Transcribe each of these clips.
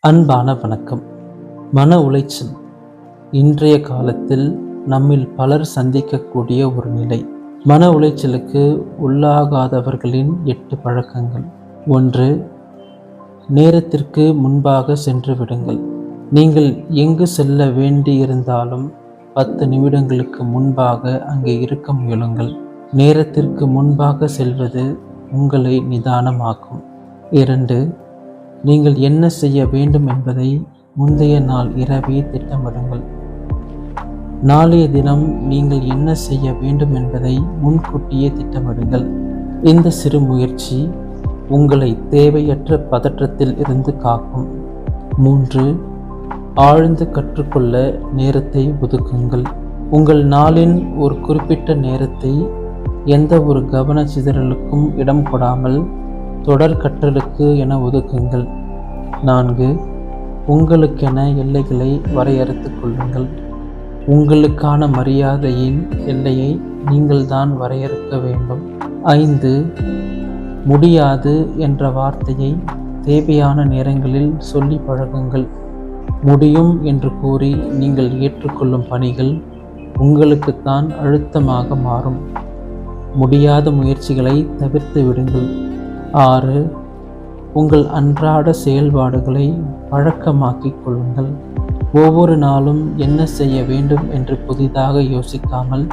அன்பான வணக்கம். மன உளைச்சல் இன்றைய காலத்தில் நம்மில் பலர் சந்திக்கக்கூடிய ஒரு நிலை. மன உளைச்சலுக்கு உள்ளாகாதவர்களின் 8 பழக்கங்கள். 1. நேரத்திற்கு முன்பாக சென்று விடுங்கள். நீங்கள் எங்கு செல்ல வேண்டியிருந்தாலும் 10 நிமிடங்களுக்கு முன்பாக அங்கே இருக்க முயலுங்கள். நேரத்திற்கு முன்பாக செல்வது உங்களை நிதானமாக்கும். 2. நீங்கள் என்ன செய்ய வேண்டும் என்பதை முந்தைய நாள் இரவே திட்டமிடுங்கள். நாளைய தினம் நீங்கள் என்ன செய்ய வேண்டும் என்பதை முன்கூட்டியே திட்டமிடுங்கள். இந்த சிறு முயற்சி உங்களை தேவையற்ற பதற்றத்தில் இருந்து காக்கும். 3. ஆழ்ந்து கற்றுக்கொள்ள நேரத்தை ஒதுக்குங்கள். உங்கள் நாளின் ஒரு குறிப்பிட்ட நேரத்தை எந்த ஒரு கவனச்சிதறலுக்கும் இடம் கொடாமல் தொடர் கற்றலுக்கு என ஒதுக்குங்கள். 4. உங்களுக்கென எல்லைகளை வரையறுத்துக் கொள்ளுங்கள். உங்களுக்கான மரியாதையின் எல்லையை நீங்கள்தான் வரையறுக்க வேண்டும். 5. முடியாது என்ற வார்த்தையை தேவையான நேரங்களில் சொல்லி பழகுங்கள். முடியும் என்று கூறி நீங்கள் ஏற்றுக்கொள்ளும் பணிகள் உங்களுக்குத்தான் அழுத்தமாக மாறும். முடியாத முயற்சிகளை தவிர்த்து விடுங்கள். 6. உங்கள் அன்றாட செயல்பாடுகளை பழக்கமாக்கிக் கொள்ளுங்கள். ஒவ்வொரு நாளும் என்ன செய்ய வேண்டும் என்று புதிதாக யோசிக்காமல்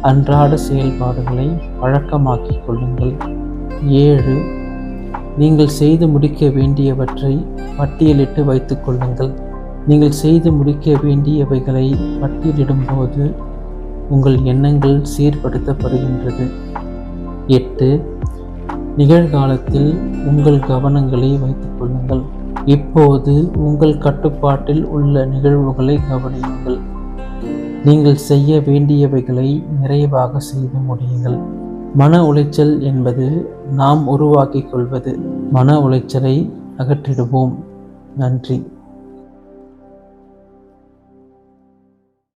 அன்றாட செயல்பாடுகளை பழக்கமாக்கிக் கொள்ளுங்கள். 7. நீங்கள் செய்து முடிக்க வேண்டியவற்றை பட்டியலிட்டு வைத்துக் கொள்ளுங்கள். நீங்கள் செய்து முடிக்க வேண்டியவைகளை பட்டியலிடும்போது உங்கள் எண்ணங்கள் சீர்படுத்தப்படுகின்றது. 8. நிகழ்காலத்தில் உங்கள் கவனங்களை வைத்துக் கொள்ளுங்கள். இப்போது உங்கள் கட்டுப்பாட்டில் உள்ள நிகழ்வுகளை கவனியுங்கள். நீங்கள் செய்ய வேண்டியவைகளை நிறைவாக செய்து முடியுங்கள். மன உளைச்சல் என்பது நாம் உருவாக்கிக் கொள்வது. மன உளைச்சலை அகற்றிடுவோம். நன்றி.